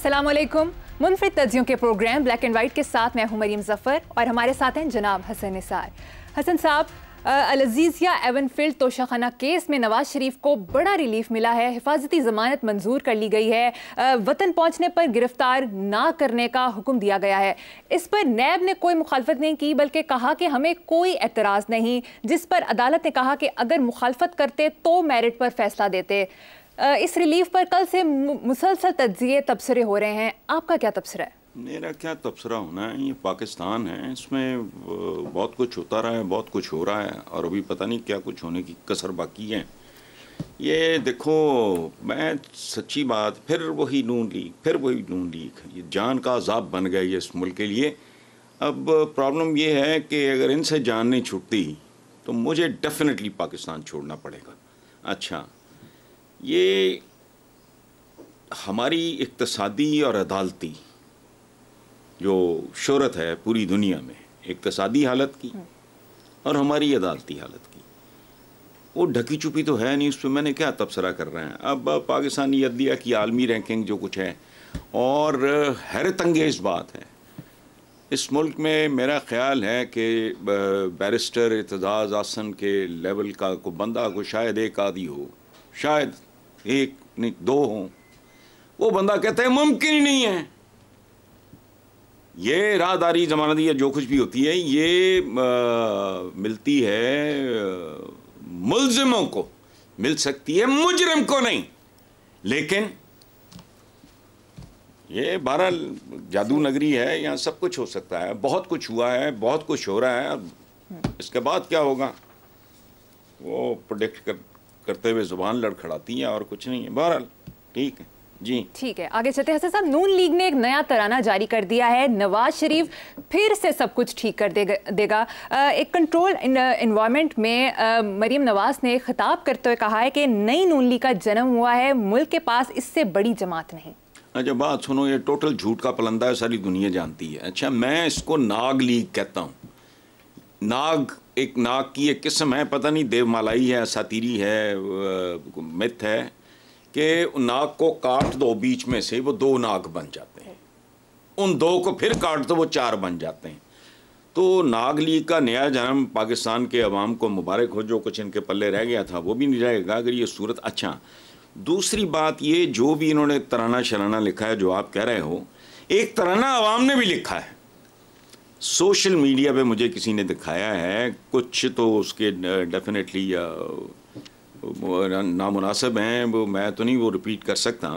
अस्सलाम वालेकुम। मुनफरिद तज्जियों के प्रोग्राम ब्लैक एंड वाइट के साथ मैं हूं मरीम ज़फ़र और हमारे साथ हैं जनाब हसन निसार। हसन साहब, अल-अज़ीज़िया एवनफील्ड तोशाखाना केस में नवाज शरीफ को बड़ा रिलीफ मिला है, हिफाजती ज़मानत मंजूर कर ली गई है, वतन पहुंचने पर गिरफ्तार ना करने का हुक्म दिया गया है। इस पर नैब ने कोई मुखालफत नहीं की, बल्कि कहा कि हमें कोई एतराज़ नहीं, जिस पर अदालत ने कहा कि अगर मुखालफत करते तो मेरिट पर फैसला देते। इस रिलीफ पर कल से मुसलसल तज्जिए तबसरे हो रहे हैं, आपका क्या तबसरा है? मेरा क्या तबसरा होना है, ये पाकिस्तान है, इसमें बहुत कुछ होता रहा है, बहुत कुछ हो रहा है और अभी पता नहीं क्या कुछ होने की कसर बाकी है। ये देखो, मैं सच्ची बात, फिर वही नून लीग, ये जान का अजाब बन गया ये इस मुल्क के लिए। अब प्रॉब्लम ये है कि अगर इनसे जान नहीं छूटती तो मुझे डेफिनेटली पाकिस्तान छोड़ना पड़ेगा। अच्छा, ये हमारी इक्तसादी और अदालती जो शोहरत है पूरी दुनिया में, इक्तसादी हालत की और हमारी अदालती हालत की, वो ढकी छुपी तो है नहीं, उस पर मैंने क्या तबसरा कर रहे हैं। अब पाकिस्तानी अदलिया की आलमी रैंकिंग जो कुछ है, और हैरत अंगेज़ बात है, इस मुल्क में मेरा ख्याल है कि बैरिस्टर एतजाज़ आसन के लेवल का को बंदा को शायद एक आदि हो, शायद एक नहीं दो हों, वो बंदा कहता है मुमकिन ही नहीं है। ये राहदारी जमानत या जो कुछ भी होती है, ये मिलती है मुल्जिमों को, मिल सकती है मुजरिम को नहीं। लेकिन ये 12 जादू नगरी है, यहाँ सब कुछ हो सकता है, बहुत कुछ हुआ है, बहुत कुछ हो रहा है। इसके बाद क्या होगा वो प्रोडिक्ट करते हुए जुबान लड़खड़ाती है और कुछ नहीं है। बहरहाल ठीक है जी, ठीक है, आगे चलते हैं। हसन साहब, नून लीग ने एक नया तराना जारी कर दिया है, नवाज शरीफ फिर से सब कुछ ठीक कर देगा। एक कंट्रोल इन्वायरमेंट में मरीम नवाज ने खिताब करते हुए कहा है कि नई नून लीग का जन्म हुआ है, मुल्क के पास इससे बड़ी जमात नहीं। अच्छा बात सुनो, ये टोटल झूठ का पलंदा है, सारी दुनिया जानती है। अच्छा, मैं इसको नाग लीग कहता हूँ। नाग एक नाग की एक किस्म है, पता नहीं देवमालाई है, सातीरी है, मिथ है कि नाग को काट दो बीच में से वो 2 नाग बन जाते हैं, उन 2 को फिर काट दो वो 4 बन जाते हैं। तो नाग लीग का नया जन्म पाकिस्तान के अवाम को मुबारक हो, जो कुछ इनके पल्ले रह गया था वो भी नहीं रहेगा अगर ये सूरत। अच्छा, दूसरी बात, ये जो भी इन्होंने तराना शराना लिखा है जो आप कह रहे हो, एक तराना अवाम ने भी लिखा है, सोशल मीडिया पे मुझे किसी ने दिखाया है, कुछ तो उसके डेफिनेटली नामुनासिब हैं, वो मैं तो नहीं वो रिपीट कर सकता।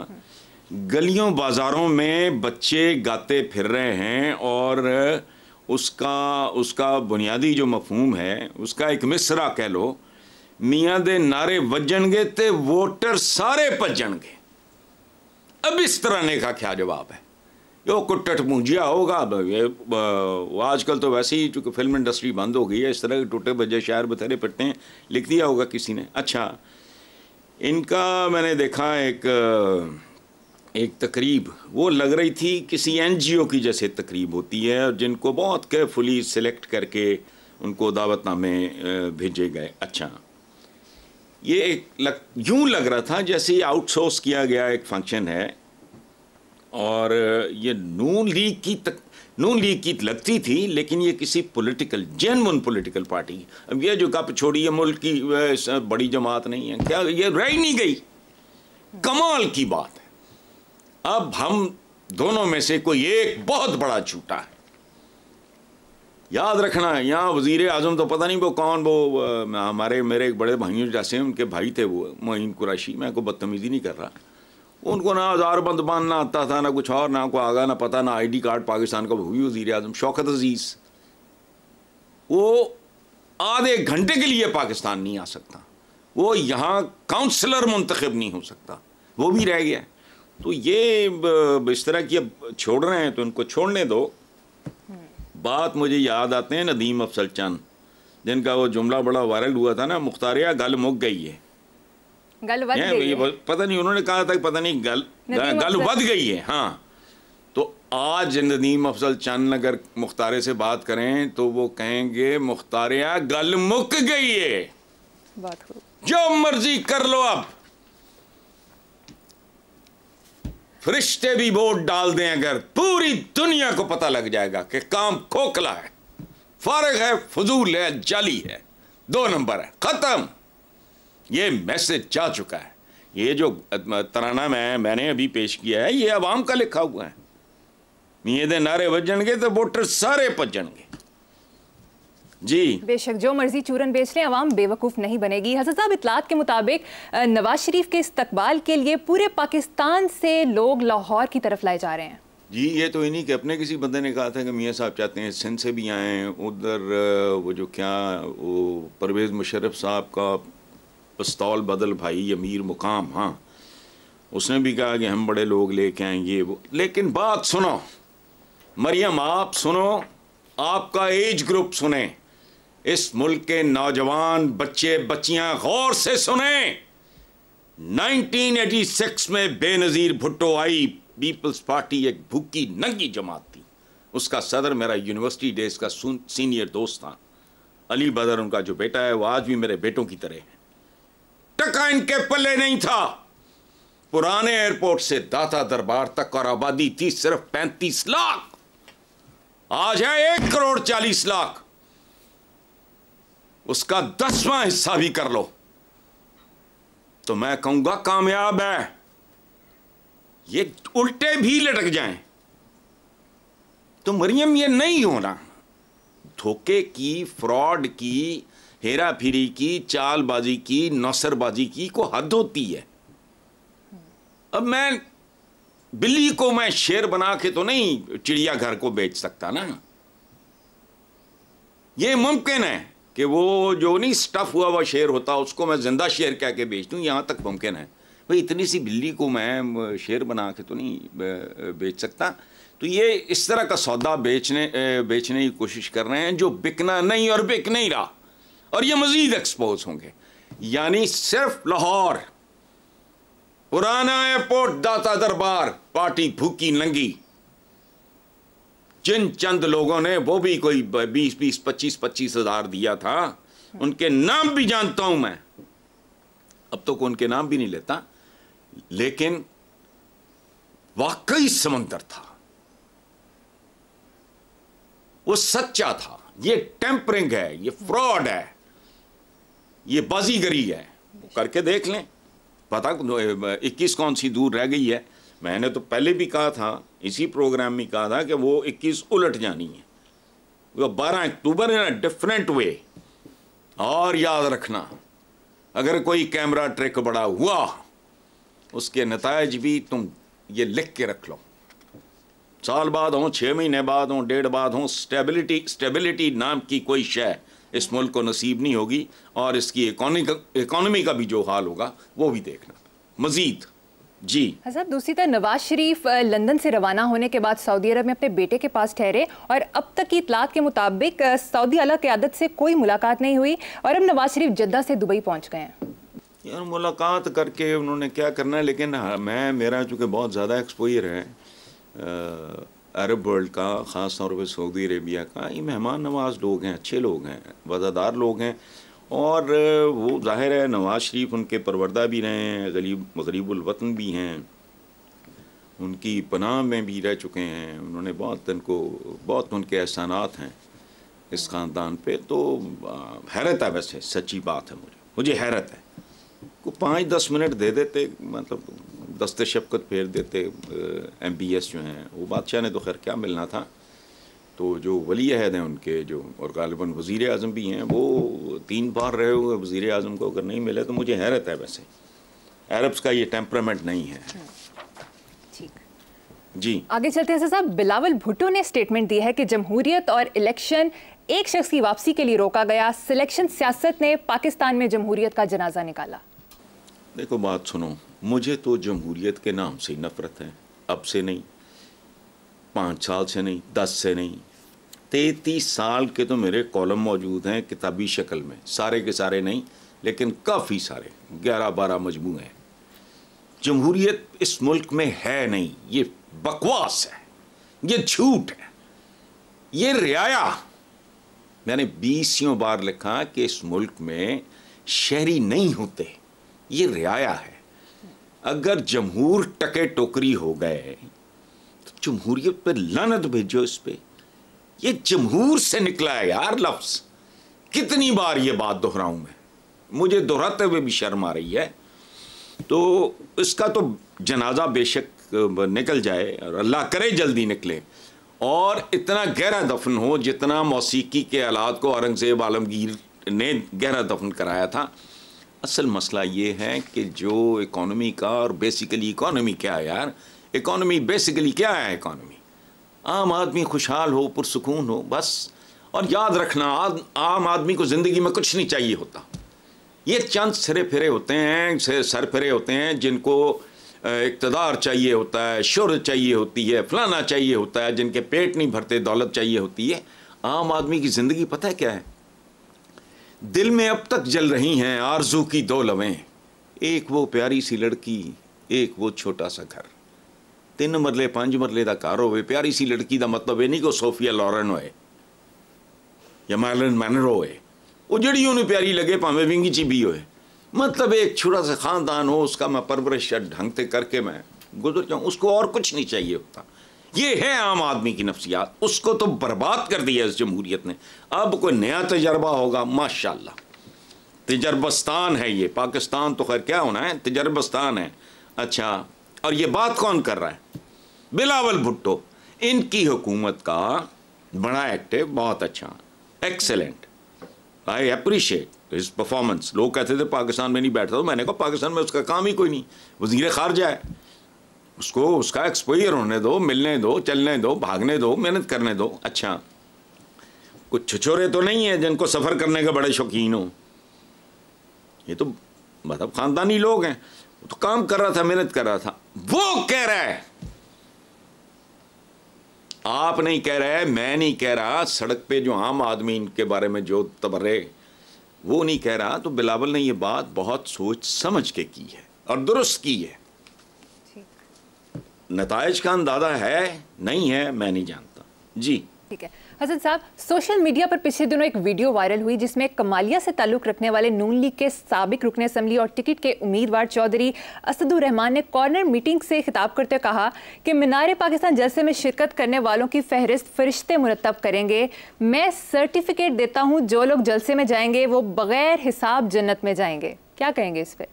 गलियों बाज़ारों में बच्चे गाते फिर रहे हैं और उसका बुनियादी जो मफहूम है, उसका एक मिसरा कह लो, मियाँ दे नारे वजनगे ते वोटर सारे भजनगे। अब इस तरह का क्या जवाब है? यो कुट्टट पूंजिया होगा। आजकल तो वैसे ही चूँकि फिल्म इंडस्ट्री बंद हो गई है, इस तरह के टूटे बजे शायर बथेरे फिरते हैं, लिख दिया होगा किसी ने। अच्छा, इनका मैंने देखा एक तकरीब, वो लग रही थी किसी NGO की जैसे तकरीब होती है, और जिनको बहुत केयरफुली सिलेक्ट करके उनको दावतनामे भेजे गए। अच्छा, ये यूँ लग रहा था जैसे ये आउटसोर्स किया गया एक फंक्शन है, और ये नून लीग की लगती थी, लेकिन ये किसी पॉलिटिकल जेन्युइन पॉलिटिकल पार्टी। अब ये जो गप छोड़ी है मुल्क की बड़ी जमात नहीं है, क्या ये रह ही नहीं गई? कमाल की बात है। अब हम दोनों में से कोई एक बहुत बड़ा झूठा है। याद रखना, यहाँ वज़ीर आज़म तो पता नहीं वो कौन, वो मेरे एक बड़े भाइयों जैसे उनके भाई थे, वो मोइन कुरैशी, मैं को बदतमीज़ी नहीं कर रहा, उनको ना हज़ारबंद बांधना आता था, ना कुछ और, ना को आगा ना पता, ना ID कार्ड पाकिस्तान का, हुई वज़ीर आज़म शौकत अजीज़, वो आधे घंटे के लिए पाकिस्तान नहीं आ सकता, वो यहाँ काउंसलर मुंतखब नहीं हो सकता, वो भी रह गया। तो ये इस तरह की अब छोड़ रहे हैं तो उनको छोड़ने दो। बात मुझे याद आते हैं नदीम अफजल चंद, जिनका वो जुमला बड़ा वायरल हुआ था ना, मुख्तारिया गल मुक गई है, पता नहीं उन्होंने कहा था, पता नहीं गल वध गई है। हाँ, तो आज नदीम अफजल चंद अगर मुख्तारे से बात करें तो वो कहेंगे मुख्तारिया गल मुक गई है, जो मर्जी कर लो। अब फरिश्ते भी वोट डाल दें अगर, पूरी दुनिया को पता लग जाएगा कि काम खोखला है, फारिग है, फजूल है, जाली है, 2 नंबर है, खत्म। ये मैसेज जा चुका है। ये जो तराना मैंने अभी पेश किया है, ये अवाम का लिखा हुआ है। मियां दे नारे वजणगे तो वोटर सारे भजणगे। जी बेशक, जो मर्जी चूरन बेच रहे हैं, अवाम बेवकूफ़ नहीं बनेगी। हसन साहब, इतलात के मुताबिक नवाज शरीफ के इस्तकबाल के लिए पूरे पाकिस्तान से लोग लाहौर की तरफ लाए जा रहे हैं। जी, ये तो इन्हीं के अपने किसी बंदे ने कहा था कि मियाँ साहब चाहते हैं सिंध से भी आएँ। उधर वो जो क्या वो परवेज़ मुशर्रफ साहब का पिस्तौल बदल भाई अमीर मुकाम, हाँ, उसने भी कहा कि हम बड़े लोग लेके आएंगे वो। लेकिन बात सुनो मरियम, आप सुनो, आपका एज ग्रुप सुने, इस मुल्क के नौजवान बच्चे बच्चियां गौर से सुने। 1986 में बेनज़ीर भुट्टो आई, पीपल्स पार्टी एक भूखी नंगी जमात थी। उसका सदर मेरा यूनिवर्सिटी डेज का सीनियर दोस्त था, अली बदर उनका जो बेटा है, वो आज भी मेरे बेटों की तरह है। टका इनके पल्ले नहीं था। पुराने एयरपोर्ट से दाता दरबार तक और आबादी थी सिर्फ 35 लाख, आज है 1 करोड़ 40 लाख। उसका 10वां हिस्सा भी कर लो तो मैं कहूंगा कामयाब है। ये उल्टे भी लटक जाएं तो मरियम ये नहीं होना। धोखे की, फ्रॉड की, हेरा फेरी की, चालबाजी की, नौसरबाजी की को हद होती है। अब मैं बिल्ली को मैं शेर बना के तो नहीं चिड़ियाघर को बेच सकता ना। ये मुमकिन है कि वो जो नहीं स्टफ हुआ हुआ शेर होता उसको मैं जिंदा शेर कह के बेच दूं, यहां तक मुमकिन है। भाई इतनी सी बिल्ली को मैं शेर बना के तो नहीं बेच सकता। तो ये इस तरह का सौदा बेचने की कोशिश कर रहे हैं जो बिकना नहीं और बिक नहीं रहा, और ये मजीद एक्सपोज होंगे। यानी सिर्फ लाहौर, पुराना एयरपोर्ट, दाता दरबार, पार्टी भूखी नंगी। जिन चंद लोगों ने वो भी कोई 20-20, 25-25 हज़ार दिया था, उनके नाम भी जानता हूं मैं, अब तो उनके नाम भी नहीं लेता, लेकिन वाकई समंदर था, वो सच्चा था। ये टेम्परिंग है, ये फ्रॉड है, ये बाजीगरी है। करके देख लें, पता 21 कौन सी दूर रह गई है। मैंने तो पहले भी कहा था, इसी प्रोग्राम में कहा था कि वो 21 उलट जानी है, वो 12 अक्टूबर इन अ डिफरेंट वे। और याद रखना, अगर कोई कैमरा ट्रिक बड़ा हुआ, उसके नतायज भी तुम ये लिख के रख लो। साल बाद हो, 6 महीने बाद हो, 1.5 बाद हो, स्टेबिलिटी नाम की कोई शय इस मुल्क को नसीब नहीं होगी, और इसकी इकोनॉमी का भी जो हाल होगा वो भी देखना मजीद। जी हज़रत, दूसरी तरफ नवाज शरीफ लंदन से रवाना होने के बाद सऊदी अरब में अपने बेटे के पास ठहरे, और अब तक की इतलात के मुताबिक सऊदी आला क़यादत से कोई मुलाकात नहीं हुई, और अब नवाज शरीफ जद्दा से दुबई पहुंच गए हैं। यार मुलाकात करके उन्होंने क्या करना है, लेकिन मेरा चूँकि बहुत ज़्यादा एक्सपोजर है अरब वर्ल्ड का, ख़ास तौर पर सऊदी अरेबिया का, ये मेहमान नवाज लोग हैं, अच्छे लोग हैं, वज़ादार लोग हैं, और वो जाहिर है नवाज शरीफ उनके परवरदा भी रहे हैं, गरीबुल वतन भी हैं, उनकी पनाह में भी रह चुके हैं, उन्होंने बहुत उनके एहसानात हैं इस ख़ानदान पे। तो हैरत है, वैसे सच्ची बात है, मुझे हैरत है। को 5-10 मिनट दे देते, मतलब दस्ते शफ़क़त फेर देते MBS जो हैं, वो बादशाह ने तो खैर क्या मिलना था। तो जो वली अहद हैं उनके, जो और गालिबन वज़ीर आज़म भी हैं, वो 3 बार रहे हुए वज़ीर आज़म को अगर नहीं मिले तो मुझे हैरत है। वैसे अरब्स का ये टेम्परामेंट नहीं है। ठीक जी, आगे चलते हैं साहब। बिलावल भुट्टो ने स्टेटमेंट दी है कि जमहूरियत और इलेक्शन एक शख्स की वापसी के लिए रोका गया, सिलेक्शन सियासत ने पाकिस्तान में जमहूरियत का जनाजा निकाला। देखो बात सुनो, मुझे तो जमहूरियत के नाम से नफ़रत है, अब से नहीं, 5 साल से नहीं, 10 से नहीं, 33 साल के तो मेरे कॉलम मौजूद हैं किताबी शक्ल में, सारे के सारे नहीं लेकिन काफ़ी सारे, 11-12 मजमूए हैं। जमहूरियत इस मुल्क में है नहीं, ये बकवास है, ये झूठ है, ये रियाया। मैंने 20 बार लिखा कि इस मुल्क में शहरी नहीं होते, ये रियाया है। अगर जमहूर टके टोकरी हो गए तो जमहूरियत पे लानत भेजो इस पे। ये जमहूर से निकला है यार लफ्ज़। कितनी बार ये बात दोहराऊं मैं, मुझे दोहराते हुए भी शर्म आ रही है। तो इसका तो जनाजा बेशक निकल जाए और अल्लाह करे जल्दी निकले, और इतना गहरा दफन हो जितना मौसीकी के आलात को औरंगज़ेब आलमगीर ने गहरा दफन कराया था। असल मसला ये है कि जो इकॉनमी का, और बेसिकली इकॉनमी क्या है यार, इकॉनमी बेसिकली क्या है, इकॉनमी आम आदमी खुशहाल हो, पुरसुकून हो, बस। और याद रखना, आम आदमी को ज़िंदगी में कुछ नहीं चाहिए होता। ये चंद सिरे फिरे होते हैं, सर फिरे होते हैं जिनको इक़्तिदार चाहिए होता है, शोहरत चाहिए होती है, फलाना चाहिए होता है, जिनके पेट नहीं भरते, दौलत चाहिए होती है। आम आदमी की ज़िंदगी पता है क्या है? दिल में अब तक जल रही हैं आरज़ू की दो लवें, एक वो प्यारी सी लड़की, एक वो छोटा सा घर। 3 मरले 5 मरले का घर होवे, प्यारी सी लड़की का मतलब ये नहीं कि सोफिया लॉरेन होए या मार्लन मैनरो होए, वो जड़ी उन्हें प्यारी लगे भावें विंगी ची भी होए, मतलब एक छोटा सा ख़ानदान हो, उसका मैं परवरिश ढंग से करके मैं गुजर जाऊँ, उसको और कुछ नहीं चाहिए होता। ये है आम आदमी की नफ्सियात। उसको तो बर्बाद कर दिया इस जमहूरियत ने। अब कोई नया तजर्बा होगा, माशाल्लाह तजर्बस्तान है ये। पाकिस्तान तो खैर क्या होना है, तजर्बस्तान है। अच्छा, और ये बात कौन कर रहा है? बिलावल भुट्टो। इनकी हुकूमत का बड़ा एक्टिव, बहुत अच्छा, excellent, I appreciate his performance. लोग कहते थे पाकिस्तान में नहीं बैठता, तो मैंने कहा पाकिस्तान में उसका काम ही कोई नहीं, वज़ीर ख़ारजा है, उसको उसका एक्सपोजर होने दो, मिलने दो, चलने दो, भागने दो, मेहनत करने दो। अच्छा, कुछ छिछोरे तो नहीं है जिनको सफ़र करने के बड़े शौकीन हो, ये तो मतलब ख़ानदानी लोग हैं। तो काम कर रहा था, मेहनत कर रहा था। वो कह रहा है, आप नहीं कह रहे, मैं नहीं कह रहा, सड़क पे जो आम आदमी इनके बारे में जो तबर्रे, वो नहीं कह रहा। तो बिलावल ने ये बात बहुत सोच समझ के की है और दुरुस्त की है। नताइज का अंदाजा है नहीं है मैं नहीं जानता जी। ठीक है हसन साहब, सोशल मीडिया पर पिछले दिनों एक वीडियो वायरल हुई जिसमें कमालिया से ताल्लुक रखने वाले नून लीग के साबिक रुकने असम्बली और टिकट के उम्मीदवार चौधरी असदुर रहमान ने कॉर्नर मीटिंग से खिताब करते हुए कहा कि मीनार पाकिस्तान जलसे में शिरकत करने वालों की फहरिस्त फरिश्ते मुरतब करेंगे। मैं सर्टिफिकेट देता हूँ, जो लोग जलसे में जाएंगे वो बगैर हिसाब जन्नत में जाएंगे। क्या कहेंगे इस पर?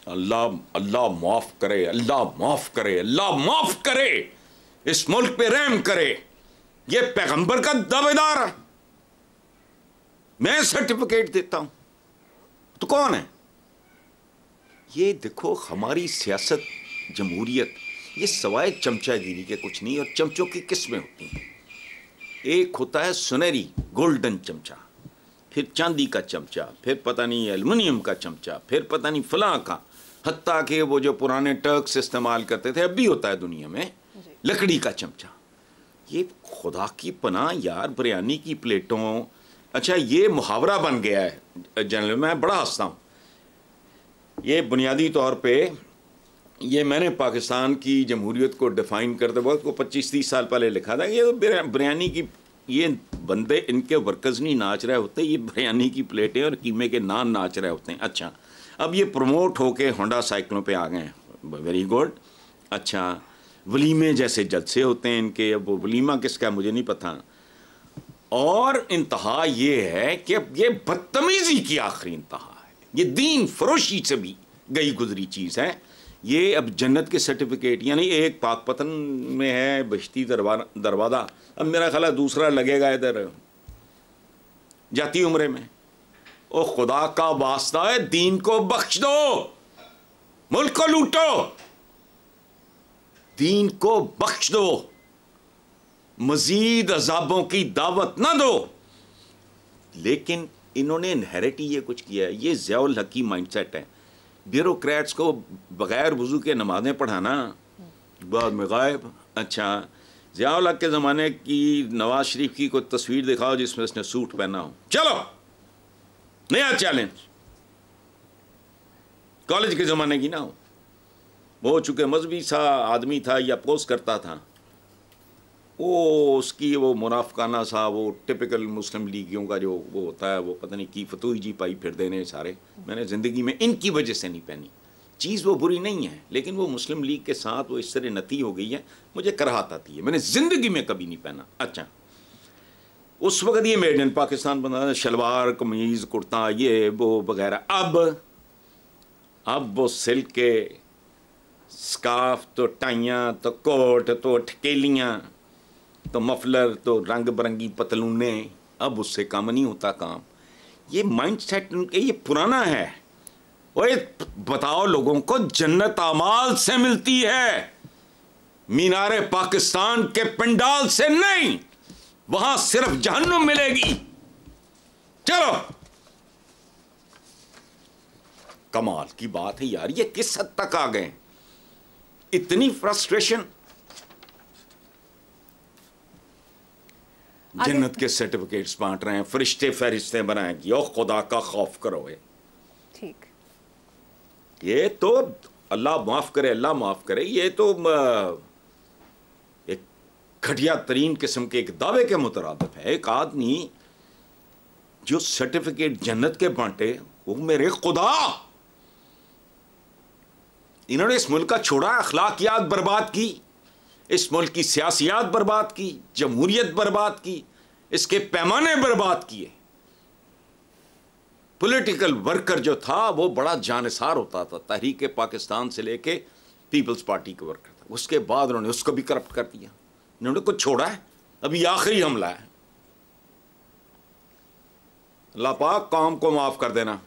अल्लाह अल्लाह माफ करे, अल्लाह माफ करे, अल्लाह माफ करे, इस मुल्क पे रहम करे। ये पैगंबर का दावेदार है, मैं सर्टिफिकेट देता हूं, तो कौन है ये? देखो, हमारी सियासत, जमहूरियत, ये सवाए चमचागिरी के कुछ नहीं। और चमचों की किस्में होती हैं। एक होता है सुनहरी गोल्डन चमचा, फिर चांदी का चमचा, फिर पता नहीं एल्युमिनियम का चमचा, फिर पता नहीं फलां का, हत्ता कि वो जो पुराने टर्क्स इस्तेमाल करते थे, अब भी होता है दुनिया में, लकड़ी का चमचा। ये खुदा की पनाह यार, बिरयानी की प्लेटों। अच्छा, ये मुहावरा बन गया है जनरल, मैं बड़ा हंसता हूँ। ये बुनियादी तौर पे ये मैंने पाकिस्तान की जमहूरियत को डिफ़ाइन करते वक्त को 25-30 साल पहले लिखा था। ये बिरयानी की, ये बंदे, इनके वर्कर्स नहीं नाच रहे होते, ये बिरयानी की प्लेटें और कीमे के नान नाच रहे होते हैं। अच्छा, अब ये प्रमोट होके होंडा साइकिलों पे आ गए हैं, वेरी गुड। अच्छा, वलीमे जैसे जलसे होते हैं इनके, अब वो वलीमा किसका मुझे नहीं पता। और इंतहा ये है कि अब ये बदतमीज़ी की आखिरी इंतहा है, ये दीन फरोशी से भी गई गुजरी चीज़ है। ये अब जन्नत के सर्टिफिकेट, यानी एक पाकपतन में है बश्ती दरवाज़ा, अब मेरा ख्याल है दूसरा लगेगा इधर जाती उम्रे में। ओ खुदा का वास्ता है, दीन को बख्श दो, मुल्क को लूटो, दीन को बख्श दो, मजीद अजाबों की दावत ना दो। लेकिन इन्होंने इनहेरिट ये कुछ किया है, ये ज़ियाउल हक की माइंडसेट है। ब्यूरोक्रेट्स को बग़ैर वज़ू के नमाज़ें पढ़ाना, बाद में गायब। अच्छा, ज़ियाउल हक के ज़माने की नवाज शरीफ की कोई तस्वीर दिखाओ जिसमें उसने सूट पहना हो, चलो नया चैलेंज, कॉलेज के ज़माने की ना हो। वो चूँकि मजहबी सा आदमी था या पोस्ट करता था, वो उसकी वो मुनाफकाना सा, वो टिपिकल मुस्लिम लीगियों का जो वो होता है, वो पता नहीं की फतूही जी पाई फिर देने सारे। मैंने ज़िंदगी में इनकी वजह से नहीं पहनी, चीज़ वो बुरी नहीं है, लेकिन वो मुस्लिम लीग के साथ वो इस तरह नती हो गई है, मुझे कराहत आती है। मैंने ज़िंदगी में कभी नहीं पहना। अच्छा, उस वक्त ये मेड इन पाकिस्तान बना, शलवार कमीज़ कुर्ता ये वो वगैरह। अब वो सिल्क के स्कार्फ, तो टाइयाँ, तो कोट, तो ठकेलियाँ, तो मफलर, तो रंग बिरंगी पतलूने, अब उससे कम नहीं होता काम। ये माइंड सेट ये पुराना है। ओए बताओ लोगों को, जन्नत आमाल से मिलती है, मीनारे पाकिस्तान के पंडाल से नहीं। वहां सिर्फ जहन्नुम मिलेगी। चलो, कमाल की बात है यार, ये किस हद तक आ गए, इतनी फ्रस्ट्रेशन। जन्नत के सर्टिफिकेट्स बांट रहे हैं, फरिश्ते फहरिस्तें बनाएंगी। ओ खुदा का खौफ करो। ठीक, ये तो अल्लाह माफ करे, अल्लाह माफ करे, ये तो एक घटिया तरीन किस्म के एक दावे के मुतरादिफ है। एक आदमी जो सर्टिफिकेट जन्नत के बांटे, वो मेरे खुदा, इन्होंने इस मुल्क का छोड़ा, अखलाकियात बर्बाद की, इस मुल्क की सियासियात बर्बाद की, जमहूरियत बर्बाद की, इसके पैमाने बर्बाद किए। पॉलिटिकल वर्कर जो था वो बड़ा जानिसार होता था, तहरीक पाकिस्तान से लेके पीपल्स पार्टी का वर्कर था। उसके बाद उन्होंने उसको भी करप्ट कर दिया। इन्होंने कुछ छोड़ा है? अभी आखिरी हमला है। अल्लाह पाक काम को माफ कर देना।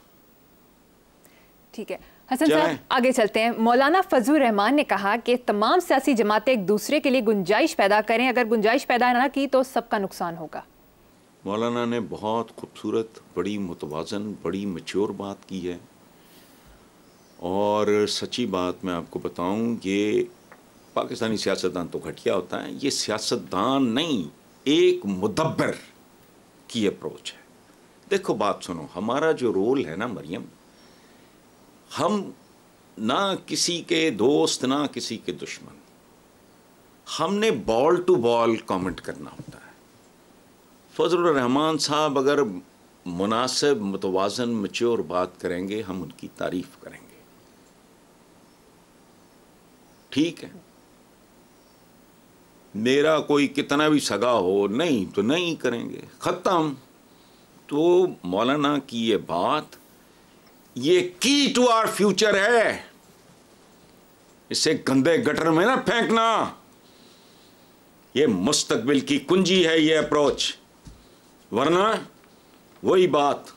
ठीक है हसन साहब, आगे चलते हैं। मौलाना फजलुर रहमान ने कहा कि तमाम सियासी जमातें एक दूसरे के लिए गुंजाइश पैदा करें, अगर गुंजाइश पैदा ना की तो सबका नुकसान होगा। मौलाना ने बहुत खूबसूरत, बड़ी मुतवाज़न, बड़ी मैच्योर बात की है। और सच्ची बात मैं आपको बताऊं, ये पाकिस्तानी सियासतदान तो घटिया होता है, ये सियासतदान नहीं, एक मुदब्बर की अप्रोच है। देखो बात सुनो, हमारा जो रोल है ना मरियम, हम ना किसी के दोस्त ना किसी के दुश्मन, हमने बॉल टू बॉल कमेंट करना होता है। फजलुर रहमान साहब अगर मुनासिब, मुतवाज़न, मैच्योर बात करेंगे, हम उनकी तारीफ करेंगे, ठीक है। मेरा कोई कितना भी सगा हो, नहीं तो नहीं करेंगे, ख़त्म। तो मौलाना की ये बात, ये की टू आवर फ्यूचर है, इसे गंदे गटर में ना फेंकना। ये मुस्तकबिल की कुंजी है ये अप्रोच, वरना वही बात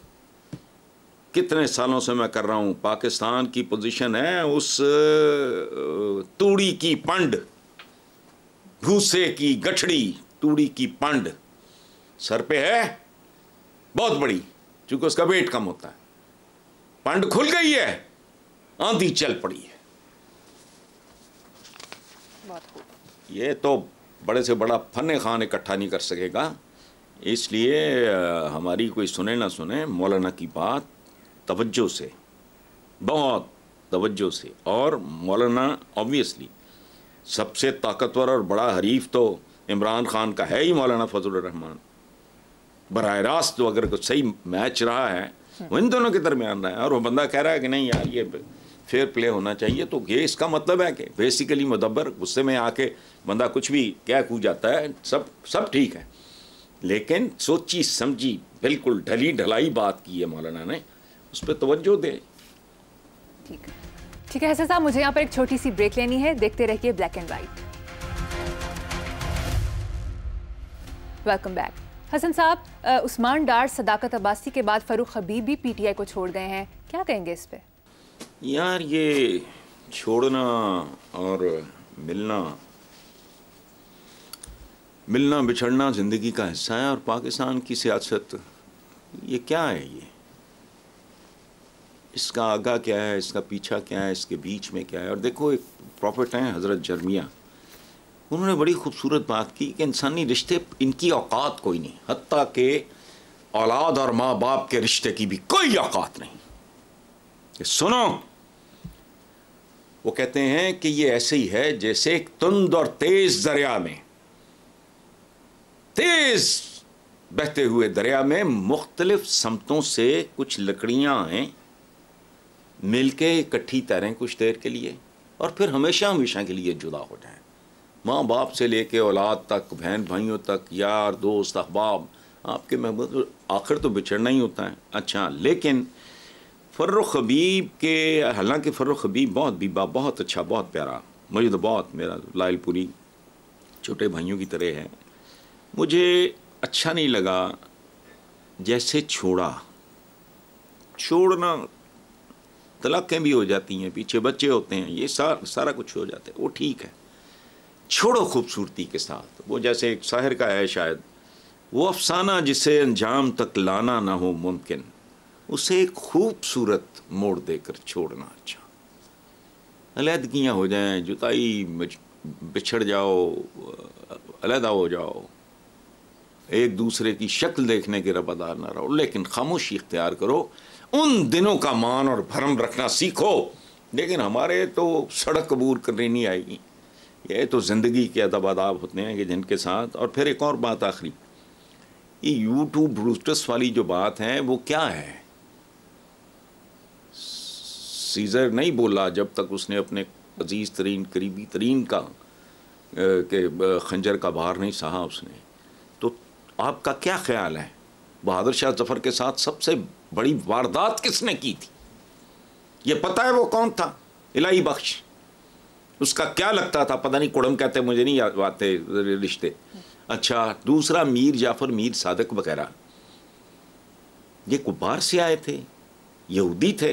कितने सालों से मैं कर रहा हूं। पाकिस्तान की पोजीशन है उस तूड़ी की पंड, भूसे की गठड़ी, तूड़ी की पंड सर पे है बहुत बड़ी, क्योंकि उसका वेट कम होता है। पंड खुल गई है, आंधी चल पड़ी है। ये तो बड़े से बड़ा फन खान इकट्ठा नहीं कर सकेगा। इसलिए हमारी कोई सुने ना सुने, मौलाना की बात तवज्जो से, बहुत तवज्जो से। और मौलाना ऑब्वियसली सबसे ताकतवर और बड़ा हरीफ तो इमरान खान का है ही मौलाना फजलुर रहमान। बराह रास्त तो अगर कुछ सही मैच रहा है वो इन दोनों के दरमियान रहा है, और वो बंदा कह रहा है कि नहीं यार ये फेयर प्ले होना चाहिए, तो ये इसका मतलब है कि बेसिकली मुदब्बर, गुस्से में आके बंदा कुछ भी क्या कूद जाता है, सब ठीक है। लेकिन सोची समझी बिल्कुल ढली ढलाई बात की है मौलाना ने, उस पर तवज्जो दे। ठीक है हसन साहब, मुझे यहाँ पर एक छोटी सी ब्रेक लेनी है, देखते रहिए black and white. Welcome back. Hasan साहब, उस्मान डार, सदाकत अब्बासी के बाद फ़ारूक हबीब भी पीटीआई को छोड़ गए हैं, क्या कहेंगे इस पे? यार ये छोड़ना और मिलना बिछड़ना ज़िंदगी का हिस्सा है, और पाकिस्तान की सियासत ये क्या है, ये इसका आगा क्या है, इसका पीछा क्या है, इसके बीच में क्या है। और देखो एक प्रॉफिट हैं हज़रत जर्मिया, उन्होंने बड़ी खूबसूरत बात की कि इंसानी रिश्ते इनकी औकात कोई नहीं, हत्ता के औलाद और माँ बाप के रिश्ते की भी कोई औकात नहीं। सुनो, वो कहते हैं कि ये ऐसे ही है जैसे एक तुंद और तेज दरिया में, तेज बहते हुए दरिया में मुख्तलिफ समतों से कुछ लकड़ियां हैं मिलके इकट्ठी तैरें कुछ देर के लिए और फिर हमेशा हमेशा के लिए जुदा हो जाएं। माँ बाप से लेके औलाद तक, बहन भाइयों तक, यार दोस्त अहबाब, आपके महबूब, आखिर तो बिछड़ना ही होता है। अच्छा, लेकिन फर्रुख हबीब के, हालांकि फर्रुख हबीब बहुत अच्छा, बहुत प्यारा, मुझे तो बहुत, मेरा लाइलपुरी छोटे भाइयों की तरह है। मुझे अच्छा नहीं लगा जैसे छोड़ना, तलाक़ें भी हो जाती हैं, पीछे बच्चे होते हैं, ये सारा कुछ हो जाता है, वो ठीक है। छोड़ो खूबसूरती के साथ, वो जैसे एक शायर का है शायद, वो अफसाना जिसे अंजाम तक लाना ना हो मुमकिन, उसे एक खूबसूरत मोड़ देकर छोड़ना अच्छा। अलहदगियाँ हो जाएं, जुताई, बिछड़ जाओ, अलहदा हो जाओ, एक दूसरे की शक्ल देखने के रबादार ना रहो, लेकिन खामोशी इख्तियार करो, उन दिनों का मान और भरम रखना सीखो। लेकिन हमारे तो सड़क कबूल करनी नहीं आएगी, ये तो ज़िंदगी के अदब आदाब होते हैं कि जिनके साथ। और फिर एक और बात आखिरी, ये यूट्यूब ब्रूस्टस वाली जो बात है वो क्या है? सीज़र नहीं बोला जब तक उसने अपने अजीज़ तरीन, करीबी तरीन का के खंजर का भार नहीं सहा उसने। तो आपका क्या ख्याल है, बहादुर शाह जफ़र के साथ सबसे बड़ी वारदात किसने की थी? ये पता है वो कौन था? इलाही बख्श। उसका क्या लगता था पता नहीं, कुड़म कहते, मुझे नहीं याद आते रिश्ते। अच्छा, दूसरा मीर जाफ़र, मीर सादिक वगैरह, ये कुबार से आए थे, यहूदी थे।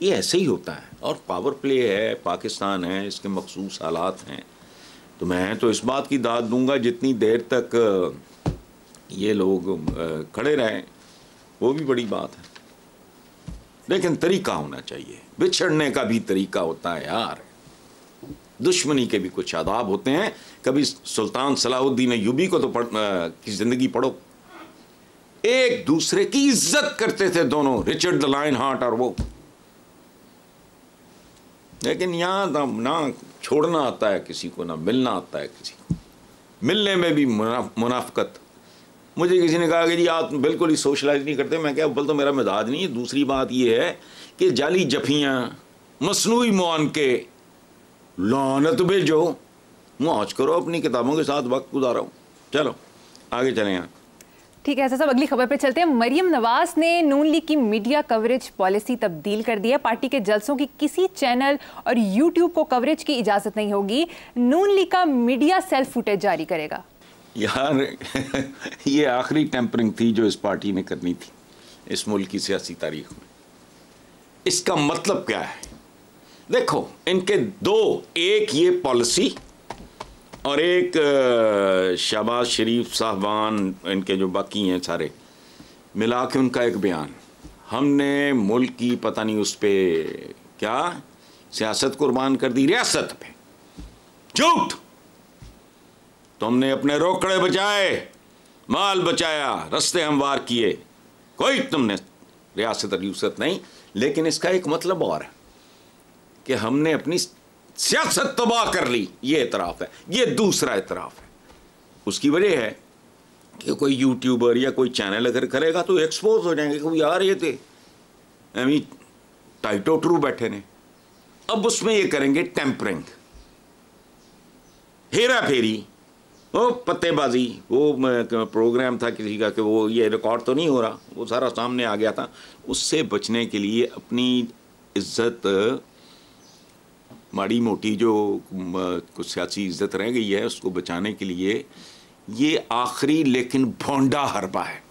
ये ऐसे ही होता है। और पावर प्ले है, पाकिस्तान है, इसके मखसूस हालात हैं। तो मैं तो इस बात की दाद दूंगा जितनी देर तक ये लोग खड़े रहें वो भी बड़ी बात है, लेकिन तरीका होना चाहिए। बिछड़ने का भी तरीका होता है यार, दुश्मनी के भी कुछ आदाब होते हैं। कभी सुल्तान सलाहुद्दीन अय्यूबी को तो की ज़िंदगी पढ़ो, एक दूसरे की इज्जत करते थे दोनों, रिचर्ड द लायन हार्ट और वो। लेकिन यहाँ ना छोड़ना आता है किसी को, ना मिलना आता है किसी को, मिलने में भी मुनाफकत। मुझे किसी ने कहा कि जी आप बिल्कुल ही सोशलाइज नहीं करते। मैं क्या, अव्वल तो मेरा मिजाज नहीं है, दूसरी बात ये है कि जाली जफियाँ, मसनूई मुआनके, लानत भेजो, मौज करो, अपनी किताबों के साथ वक्त गुजारो। चलो आगे चलें यहाँ। ठीक है साहब, अगली खबर पे चलते हैं। मरियम नवाज ने नून लीग की मीडिया कवरेज पॉलिसी तब्दील कर दी है। पार्टी के जलसों की किसी चैनल और यूट्यूब को कवरेज की इजाजत नहीं होगी। नून लीग का मीडिया सेल्फ फुटेज जारी करेगा। यार ये आखिरी टेम्परिंग थी जो इस पार्टी ने करनी थी इस मुल्क की सियासी तारीख में। इसका मतलब क्या है? देखो, इनके दो, एक ये पॉलिसी और एक शहबाज शरीफ साहबान, इनके जो बाकी हैं सारे मिला के उनका एक बयान, हमने मुल्क की पता नहीं उस पर क्या सियासत कुर्बान कर दी रियासत पे। झूठ। तुमने अपने रोकड़े बचाए, माल बचाया, रास्ते हमवार किए, कोई तुमने रियासत रियासत नहीं। लेकिन इसका एक मतलब और है कि हमने अपनी सियासत तबाह कर ली, ये एतराफ़ है। ये दूसरा एतराफ़ है। उसकी वजह है कि कोई यूट्यूबर या कोई चैनल अगर करेगा तो एक्सपोज हो जाएंगे कि यार ये थे एमी टाइटो ट्रू बैठे ने। अब उसमें ये करेंगे टेम्परिंग, हेरा फेरी, वो पत्तेबाजी। वो प्रोग्राम था किसी का कि वो ये रिकॉर्ड तो नहीं हो रहा, वो सारा सामने आ गया था। उससे बचने के लिए अपनी इज्जत, माड़ी मोटी जो कुछ सियासी इज्जत रह गई है, उसको बचाने के लिए ये आखिरी लेकिन भोंडा हरबा है।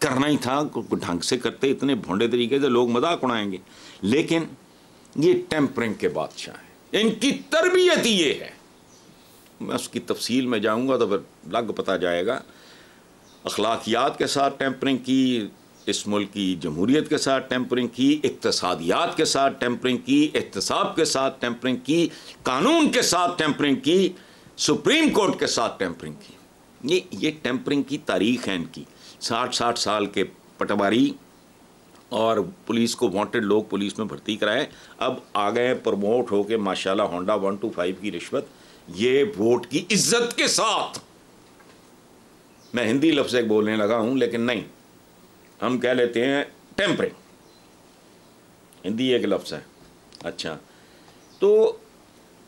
करना ही था, ढंग से करते इतने भोंडे तरीके से लोग मजाक उड़ाएंगे। लेकिन ये टेम्परिंग के बादशाह हैं, इनकी तरबियत ही ये है। मैं उसकी तफसील में जाऊंगा तो फिर लग पता जाएगा। अखलाकियात के साथ टेम्परिंग की, इस मुल्क की जमहूरियत के साथ टेम्परिंग की, इक्तसादियात के साथ टेम्परिंग की, एहतसाब के साथ टेम्परिंग की, कानून के साथ टेम्परिंग की, सुप्रीम कोर्ट के साथ टेम्परिंग की। ये टेम्परिंग की तारीख है इनकी। 60 साल के पटवारी और पुलिस को वांटेड लोग पुलिस में भर्ती कराए, अब आ गए प्रमोट होके माशाल्लाह होंडा 125 की रिश्वत। ये वोट की इज्जत के साथ, मैं हिंदी लफ्ज़ एक बोलने लगा हूँ लेकिन नहीं, हम कह लेते हैं टेम्परिंग। हिंदी एक लफ्ज़ है। अच्छा, तो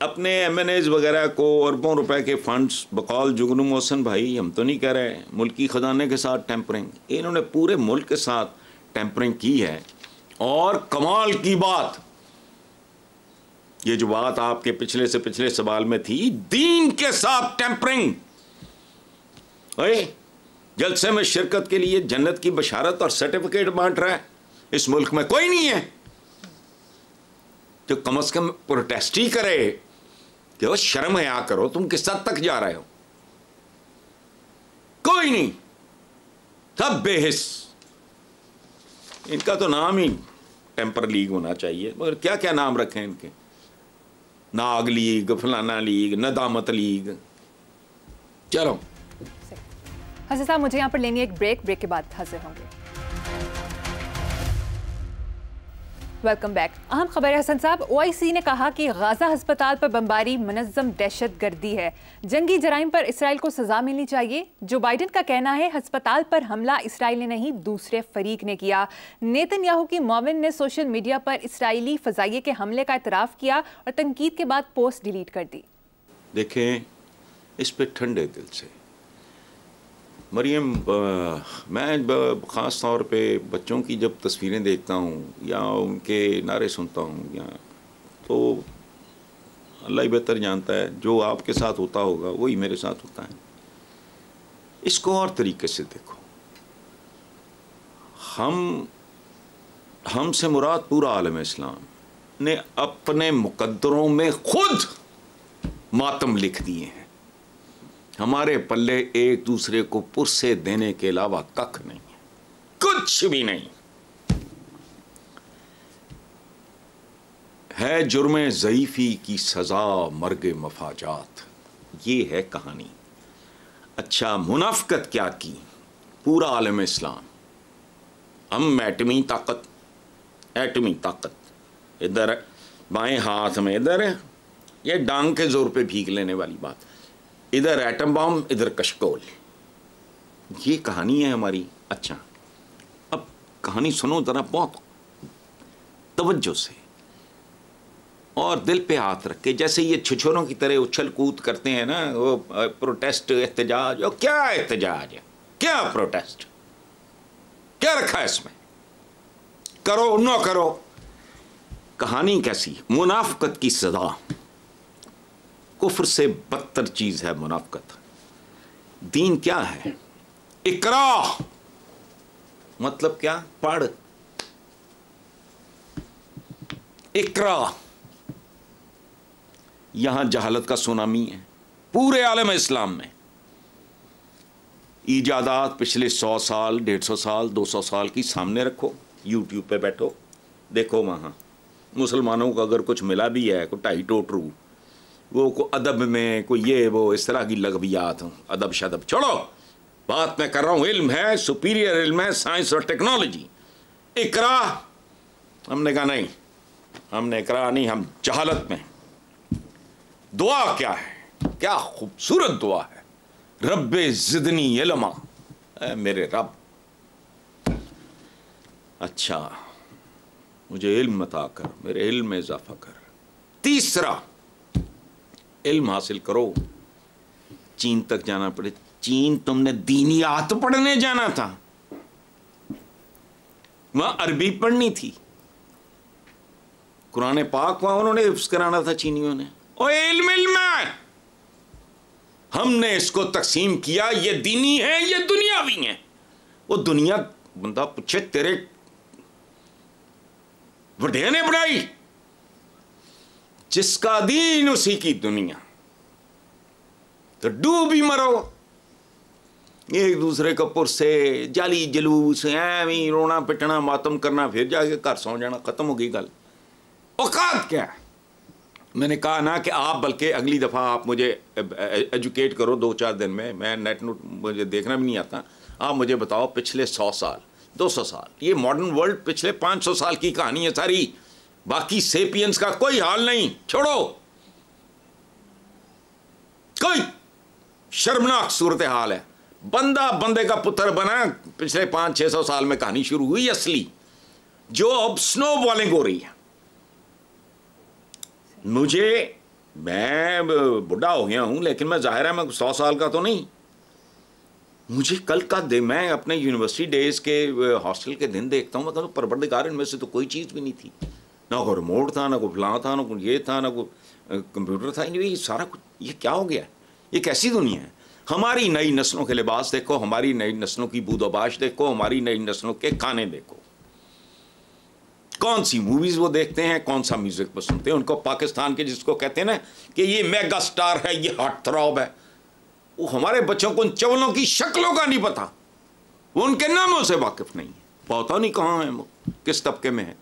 अपने MNAs वगैरह को अरबों रुपए के फंड्स बकौल जुगनू मोहसिन भाई, हम तो नहीं कह रहे मुल्की ख़जाने के साथ टेम्परिंग, इन्होंने पूरे मुल्क के साथ टेम्परिंग की है। और कमाल की बात, ये जो बात आपके पिछले से पिछले सवाल में थी, दीन के साथ टेम्परिंग। जलसे में शिरकत के लिए जन्नत की बशारत और सर्टिफिकेट बांट रहा है। इस मुल्क में कोई नहीं है जो कम से कम प्रोटेस्ट ही करे कि वो शर्म हया करो, तुम किस हद तक जा रहे हो। कोई नहीं, सब बेहिस। इनका तो नाम ही टेम्पर लीग होना चाहिए, मगर क्या क्या नाम रखे इनके, नाग लीग, फलाना लीग, नदामत लीग। चलो हसन साहब, मुझे यहाँ पर लेनी एक ब्रेक के बाद हाजिर होंगे। Welcome back. अहम खबर है हसन साहब, OIC ने कहा कि गाजा अस्पताल पर बमबारी मुनज़्ज़म दहशत गर्दी है, जंगी जराइम पर इसराइल को सजा मिलनी चाहिए। जो बाइडन का कहना है अस्पताल पर हमला इसराइल ने नहीं दूसरे फरीक ने किया। नेतन्याहू की मुआविन ने सोशल मीडिया पर इसराइली फ़ज़ाइये के हमले का इतराफ़ किया और तनकीद के बाद पोस्ट डिलीट कर दी। देखें, इस पर ठंडे दिल से मरियम, मैं ख़ास तौर पे बच्चों की जब तस्वीरें देखता हूँ या उनके नारे सुनता हूँ, या तो अल्लाह ही बेहतर जानता है, जो आपके साथ होता होगा वही मेरे साथ होता है। इसको और तरीके से देखो, हमसे मुराद पूरा आलम इस्लाम ने अपने मुकद्दरों में खुद मातम लिख दिए हैं। हमारे पल्ले एक दूसरे को पुरसे देने के अलावा कख नहीं है, कुछ भी नहीं है। जुर्मे ज़ईफ़ी की सज़ा मर्ग मफाजात, ये है कहानी। अच्छा, मुनाफ़िकत क्या की पूरा आलम इस्लाम। हम एटमी ताकत इधर बाएं हाथ में, इधर ये डांग के जोर पे भीग लेने वाली बात, इधर एटम बम, इधर कशकोल, ये कहानी है हमारी। अच्छा, अब कहानी सुनो ज़रा बहुत तवज्जो से और दिल पे हाथ रख के। जैसे ये छिछोरों की तरह उछल कूद करते हैं ना, वो प्रोटेस्ट, एहतजाज, और क्या एहतजाज है, क्या प्रोटेस्ट, क्या रखा है इसमें, करो न करो। कहानी कैसी, मुनाफ़िकत की सज़ा। कुफ्र से बदतर चीज़ है मुनाफ़िकत। दीन क्या है? इकरा मतलब क्या? पढ़, इकरा। यहां जहालत का सुनामी है पूरे आलम इस्लाम में। ईजादात पिछले 100 साल, 150 साल, 200 साल की सामने रखो, यूट्यूब पे बैठो, देखो वहां मुसलमानों को अगर कुछ मिला भी है, कोई ढाई टोटरू, वो को अदब में कोई ये वो इस तरह की लगवियात, अदब शदब छोड़ो, बात मैं कर रहा हूँ इल्म है, सुपीरियर इल्म है, साइंस और टेक्नोलॉजी। इकरा, हमने कहा नहीं, हमने इकरा नहीं, हम जहालत में। दुआ क्या है, क्या खूबसूरत दुआ है, रब्बे ज़िदनी इल्मा, मेरे रब, अच्छा मुझे इल्म अता कर, मेरे इल्म में इजाफा कर। तीसरा, इल्म हासिल करो। चीन तक जाना पड़े, चीन तुमने दीनियात पढ़ने जाना था, वहां अरबी पढ़नी थी, कुरान पाक वहां उन्होंने हिफ्ज़ कराना था चीनियों ने। और इल्म इल्म है, हमने इसको तकसीम किया, ये दीनी है, ये दुनियावी है। वो दुनिया, बंदा पूछे तेरे वड्या ने बनाई, जिसका दीन उसी की दुनिया, तो डूब ही मरो। एक दूसरे के ऊपर से जाली जलूस, एवं रोना पिटना, मातम करना, फिर जाके घर सौ जाना, खत्म हो गई गल। औकात क्या है? मैंने कहा ना कि आप बल्कि अगली दफ़ा आप मुझे एजुकेट करो 2-4 दिन में, मैं नेट मुझे देखना भी नहीं आता, आप मुझे बताओ पिछले 100 साल, 200 साल, ये मॉडर्न वर्ल्ड पिछले 500 साल की कहानी है सारी, बाकी सेपियंस का कोई हाल नहीं, छोड़ो। कोई शर्मनाक सूरत हाल है, बंदा बंदे का पुत्र बना, पिछले 500-600 साल में कहानी शुरू हुई असली। जो अब स्नो बॉलिंग हो रही है। मैं बुढ़ा हो गया हूं, लेकिन मैं जाहिर है मैं 100 साल का तो नहीं। मुझे कल का मैं अपने यूनिवर्सिटी डेज के हॉस्टल के दिन देखता हूँ, मैं कहता हूँ परवरदिगार इनमें से तो कोई चीज़ भी नहीं थी, ना कोई रिमोट था, ना कोई फलां था, ना कोई ये था, ना कोई कंप्यूटर था। ये सारा कुछ ये क्या हो गया? ये कैसी दुनिया है? हमारी नई नस्लों के लिबास देखो, हमारी नई नस्लों की बूदोबाश देखो, हमारी नई नस्लों के खाने देखो, कौन सी मूवीज वो देखते हैं, कौन सा म्यूजिक वो सुनते हैं। उनको पाकिस्तान के जिसको कहते हैं ना कि ये मेगा स्टार है, ये हार्ट थ्रॉब है, वो हमारे बच्चों को उन चवलों की शक्लों का नहीं पता, वो उनके नामों से वाकिफ नहीं है, पता नहीं कहाँ है वो, किस तबके में है।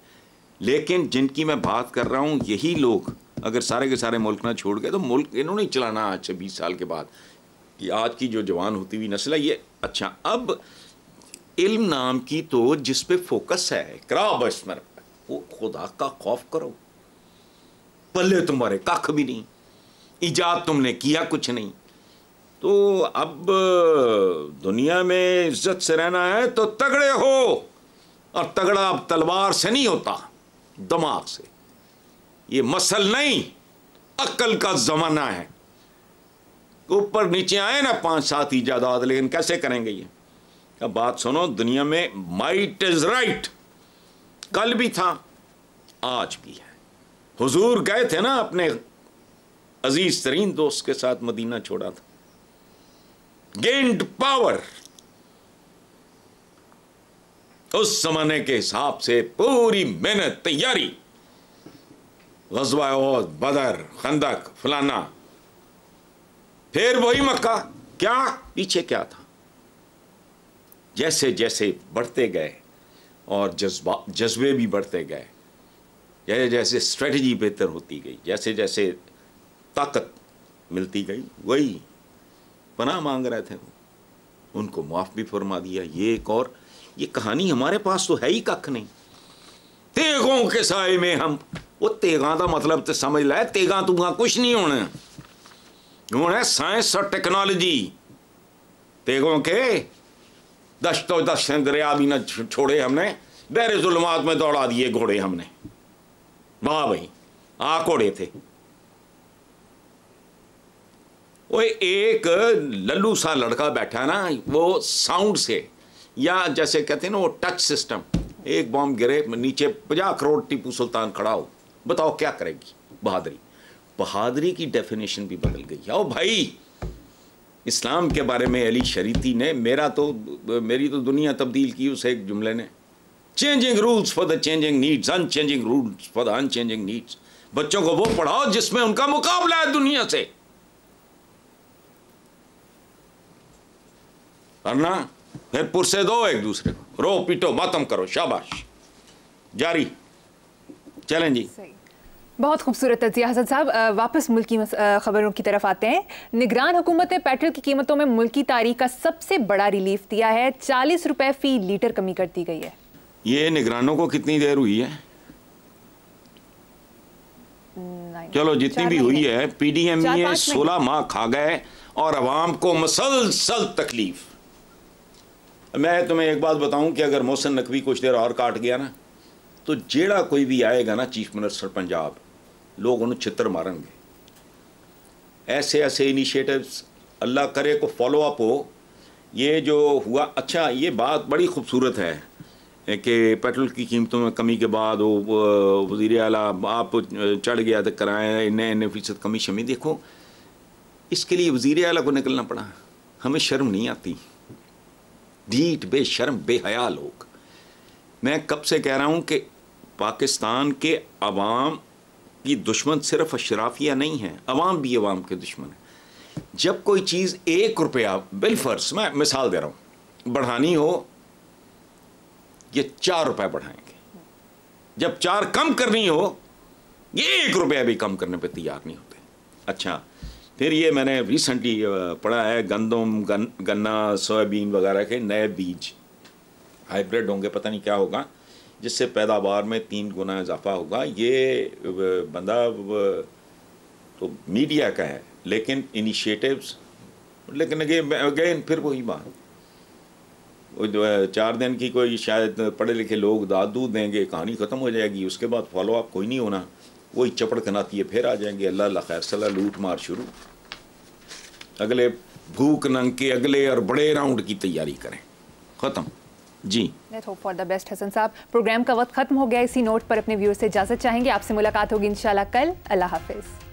लेकिन जिनकी मैं बात कर रहा हूँ, यही लोग अगर सारे के सारे मुल्क ना छोड़ गए तो मुल्क इन्होंने चलाना आज से 20 साल के बाद। कि आज की जो जवान होती हुई नस्ल है ये, अच्छा अब इल्म नाम की तो जिस पे फोकस है, कराब इसमें वो खुदा का खौफ करो, पल्ले तुम्हारे कख भी नहीं, इजाद तुमने किया कुछ नहीं। तो अब दुनिया में इज्जत से रहना है तो तगड़े हो, और तगड़ा अब तलवार से नहीं होता, दिमाग से। ये मसल नहीं, अक्ल का जमाना है। ऊपर नीचे आए ना 5-7 इजादात, लेकिन कैसे करेंगे ये? अब बात सुनो, दुनिया में माइट इज राइट, कल भी था आज भी है। हुजूर गए थे ना अपने अजीज तरीन दोस्त के साथ, मदीना छोड़ा था, गेन्ड पावर। उस जमाने के हिसाब से पूरी मेहनत तैयारी, गज़वा ओहद, बदर, खंदक, फलाना, फिर वही मक्का। क्या पीछे क्या था? जैसे जैसे बढ़ते गए और जज्बे भी बढ़ते गए, जैसे जैसे स्ट्रेटजी बेहतर होती गई, जैसे जैसे ताकत मिलती गई, वही पनाह मांग रहे थे वो, उनको माफ़ भी फरमा दिया। ये एक और ये कहानी हमारे पास तो है ही कख नहीं। तेगों के साए में हम, वो तेगा का मतलब तो समझ ला, तेगा तुगा कुछ नहीं होना, होना साइंस और टेक्नोलॉजी। तेगों के दश्तो दश्त दरिया भी न छोड़े हमने, बहरे जुल्मात में दौड़ा दिए घोड़े हमने। वाह भाई, घोड़े थे। वो एक लल्लू सा लड़का बैठा ना, वो साउंड से, या जैसे कहते हैं ना वो टच सिस्टम, एक बॉम्ब गिरे नीचे 50 करोड़ टीपू सुल्तान खड़ा हो, बताओ क्या करेगी बहादुरी? बहादुरी की डेफिनेशन भी बदल गई है। ओ भाई, इस्लाम के बारे में अली शरीती ने मेरी तो दुनिया तब्दील की उस एक जुमले ने, changing rules for the changing needs, unchanging rules for the unchanging needs. बच्चों को वो पढ़ाओ जिसमें उनका मुकाबला है दुनिया से, वरना फिर पुरसे दो एक दूसरे को, रो पीटो मातम करो, शाबाश, जारी चलें जी। बहुत खूबसूरत तज़िया हसन साहब। वापस मुल्क की खबरों की तरफ आते हैं। निगरान हुकूमत ने पेट्रोल की कीमतों में मुल्की तारीख का सबसे बड़ा रिलीफ दिया है, 40 रुपए फी लीटर कमी कर दी गई है। ये निगरानों को कितनी देर हुई है? चलो जितनी भी हुई है, PDME 16 माह खा गए और अवाम को मुसलसल तकलीफ। मैं तुम्हें एक बात बताऊं कि अगर मोहसिन नकवी कुछ देर और काट गया ना, तो जेड़ा कोई भी आएगा ना चीफ मिनिस्टर पंजाब, लोग उन्हें छितर मारेंगे। ऐसे ऐसे इनिशिएटिव्स अल्लाह करे को फॉलो अप हो। ये जो हुआ, अच्छा ये बात बड़ी खूबसूरत है कि पेट्रोल की कीमतों में कमी के बाद वो वज़ीर आला आप चढ़ गया तो कराएँ इन्ने फ़ीसद कमी शमी। देखो इसके लिए वज़ीर आला को निकलना पड़ा, हमें शर्म नहीं आती। ढीठ बेशर्म बेहया लोग। मैं कब से कह रहा हूँ कि पाकिस्तान के अवाम की दुश्मन सिर्फ अशराफिया नहीं है, अवाम भी अवाम के दुश्मन है। जब कोई चीज़ 1 रुपया बिलफर्स, मैं मिसाल दे रहा हूँ, बढ़ानी हो, ये 4 रुपये बढ़ाएंगे। जब 4 कम करनी हो, ये 1 रुपया भी कम करने पे तैयार नहीं होते। अच्छा, फिर ये मैंने रिसेंटली पढ़ा है, गंदम गन्ना सोयाबीन वगैरह के नए बीज हाइब्रिड होंगे, पता नहीं क्या होगा, जिससे पैदावार में 3 गुना इजाफा होगा। ये बंदा तो मीडिया का है, लेकिन इनिशिएटिव्स, लेकिन अगेन फिर वही बात, 4 दिन की कोई शायद पढ़े लिखे लोग दाद दूध देंगे, कहानी ख़त्म हो जाएगी, उसके बाद फॉलो अप कोई नहीं होना, वही चपड़ कनाती है, फिर आ जाएंगे अल्लाह अल्लाह खैर सला, लूट मार शुरू। अगले भूख नंग के अगले और बड़े राउंड की तैयारी करें, ख़त्म जी। Let's hope for the best Hasan साहब। प्रोग्राम का वक्त खत्म हो गया, इसी नोट पर अपने व्यूअर्स से इजाज़त चाहेंगे। आपसे मुलाकात होगी इंशाल्लाह कल। अल्लाह हाफिज़।